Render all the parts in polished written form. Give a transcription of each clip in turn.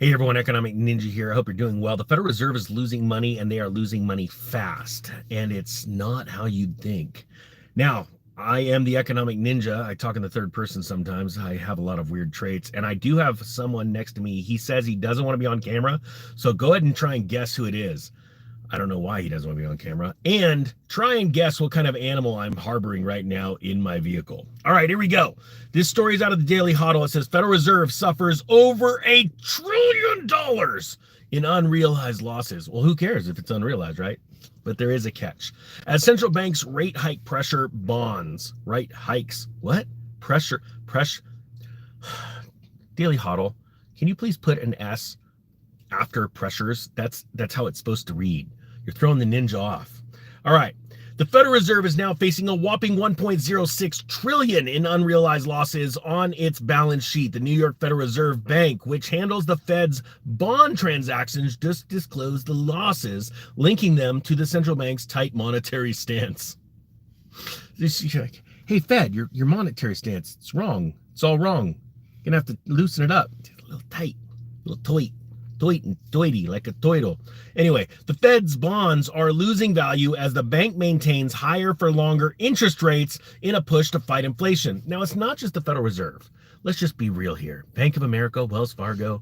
Hey everyone, Economic Ninja here. I hope you're doing well. The Federal Reserve is losing money and they are losing money fast, and it's not how you'd think. Now, I am the Economic Ninja. I talk in the third person sometimes. I have a lot of weird traits, and I do have someone next to me. He says he doesn't want to be on camera, so go ahead and try and guess who it is. I don't know why he doesn't want to be on camera. And try and guess what kind of animal I'm harboring right now in my vehicle. All right, here we go. This story is out of the Daily Huddle. It says Federal Reserve suffers over $1 trillion in unrealized losses. Well, who cares if it's unrealized, right? But there is a catch. As central banks rate hike pressure bonds, rate hikes, what? Pressure. Daily Huddle, can you please put an S after pressures? That's how it's supposed to read. You're throwing the ninja off. All right. The Federal Reserve is now facing a whopping $1.06 trillion in unrealized losses on its balance sheet. The New York Federal Reserve Bank, which handles the Fed's bond transactions, just disclosed the losses, linking them to the central bank's tight monetary stance. Hey, Fed, your monetary stance, it's wrong. It's all wrong. You're going to have to loosen it up. It's a little tight, a little tight. Toity, like a toidle. Anyway, the Fed's bonds are losing value as the bank maintains higher for longer interest rates in a push to fight inflation. Now, it's not just the Federal Reserve. Let's just be real here. Bank of America, Wells Fargo,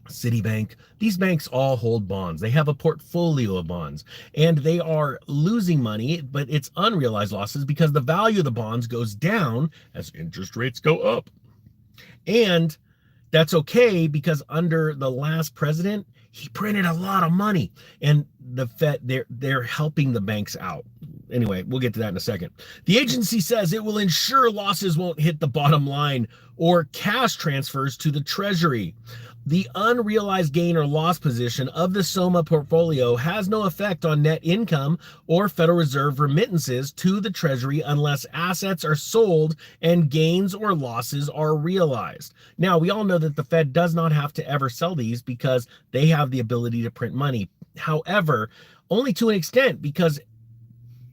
Citibank, these banks all hold bonds. They have a portfolio of bonds, and they are losing money, but it's unrealized losses because the value of the bonds goes down as interest rates go up. And that's okay because under the last president, he printed a lot of money, and the Fed, they're helping the banks out. Anyway, we'll get to that in a second. The agency says it will ensure losses won't hit the bottom line or cash transfers to the Treasury. The unrealized gain or loss position of the SOMA portfolio has no effect on net income or Federal Reserve remittances to the Treasury unless assets are sold and gains or losses are realized. Now, we all know that the Fed does not have to ever sell these because they have the ability to print money. However, only to an extent, because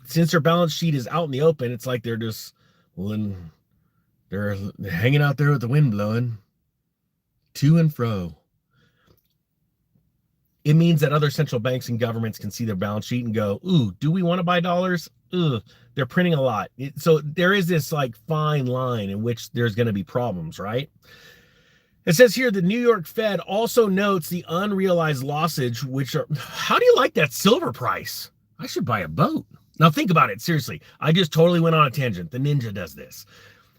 since their balance sheet is out in the open, it's like they're just, they're hanging out there with the wind blowing to and fro. It means that other central banks and governments can see their balance sheet and go, ooh, do we want to buy dollars? Ugh, they're printing a lot. So there is this like fine line in which there's going to be problems, right? It says here the New York Fed also notes the unrealized losses, which are, how do you like that silver price? I should buy a boat. Now think about it, seriously. I just totally went on a tangent. The ninja does this.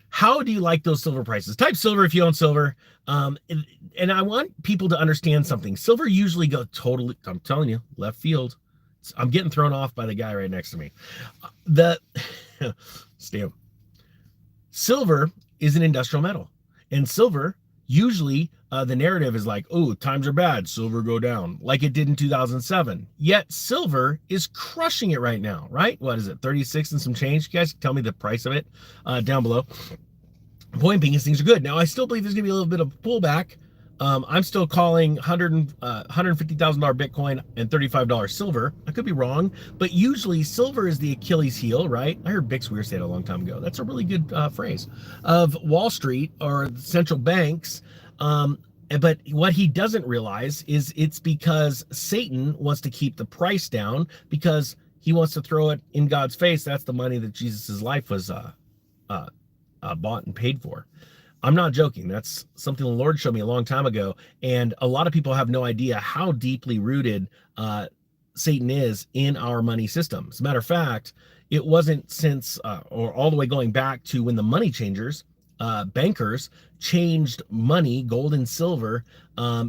How do you like those silver prices? Type silver if you own silver. And I want people to understand something. Silver usually goes totally, I'm telling you, left field. I'm getting thrown off by the guy right next to me. Silver is an industrial metal. And silver, usually the narrative is like, oh, times are bad, silver go down, like it did in 2007. Yet silver is crushing it right now, right? What is it, 36 and some change? You guys tell me the price of it down below. Point being is things are good. Now, I still believe there's going to be a little bit of pullback. I'm still calling $150,000 Bitcoin and $35 silver. I could be wrong, but usually silver is the Achilles heel, right? I heard Bix Weir say it a long time ago. That's a really good phrase of Wall Street or central banks. But what he doesn't realize is it's because Satan wants to keep the price down because he wants to throw it in God's face. That's the money that Jesus's life was bought and paid for. I'm not joking. That's something the Lord showed me a long time ago. And a lot of people have no idea how deeply rooted Satan is in our money system. As a matter of fact, it wasn't since or all the way going back to when the money changers, bankers changed money, gold and silver,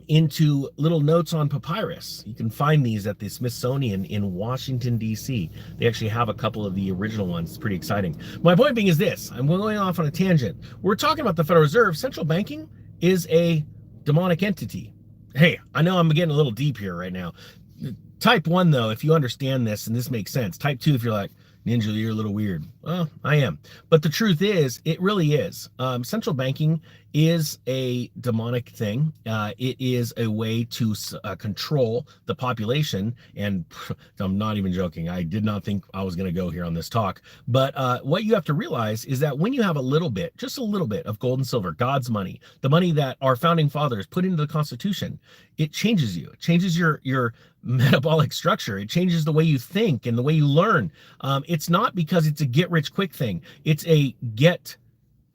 into little notes on papyrus. You can find these at the Smithsonian in Washington, D.C. They actually have a couple of the original ones. It's pretty exciting. My point being is this. I'm going off on a tangent. We're talking about the Federal Reserve. Central banking is a demonic entity. Hey, I know I'm getting a little deep here right now. Type 1, though, if you understand this and this makes sense. Type 2 if you're like, Ninja, you're a little weird. Well, I am. But the truth is, it really is. Central banking is a demonic thing. It is a way to control the population. And I'm not even joking. I did not think I was going to go here on this talk. But what you have to realize is that when you have a little bit, just a little bit of gold and silver, God's money, the money that our founding fathers put into the Constitution, it changes you. It changes your metabolic structure. It changes the way you think and the way you learn. It's not because it's a get rich quick thing. It's a get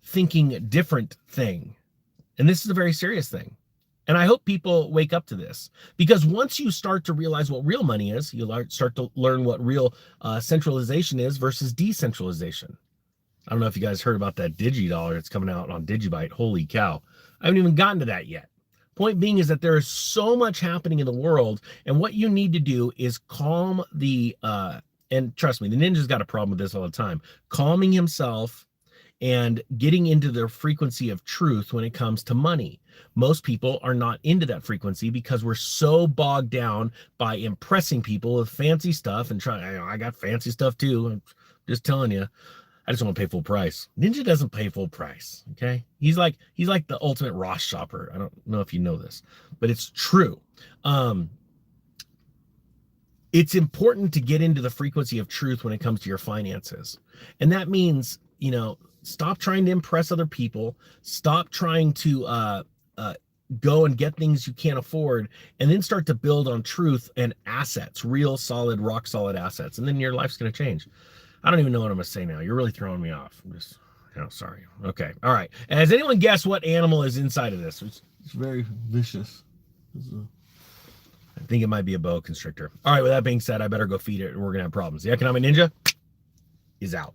thinking different thing. And this is a very serious thing. And I hope people wake up to this, because once you start to realize what real money is, you'll start to learn what real centralization is versus decentralization. I don't know if you guys heard about that DigiDollar that's coming out on Digibyte. Holy cow. I haven't even gotten to that yet. Point being is that there is so much happening in the world, and what you need to do is calm the, and trust me, the ninja's got a problem with this all the time, calming himself and getting into the frequency of truth when it comes to money. Most people are not into that frequency because we're so bogged down by impressing people with fancy stuff and trying, I got fancy stuff too. I'm just telling you, I just want to pay full price. Ninja doesn't pay full price, okay? He's like the ultimate Ross shopper. I don't know if you know this, but it's true. It's important to get into the frequency of truth when it comes to your finances. And that means, stop trying to impress other people. Stop trying to go and get things you can't afford, and then start to build on truth and assets, real solid, rock solid assets. And then your life's going to change. I don't even know what I'm going to say now. You're really throwing me off. I'm just, sorry. Okay. All right. And has anyone guessed what animal is inside of this? It's very vicious. I think it might be a boa constrictor. All right. With that being said, I better go feed it or we're going to have problems. The Economic Ninja is out.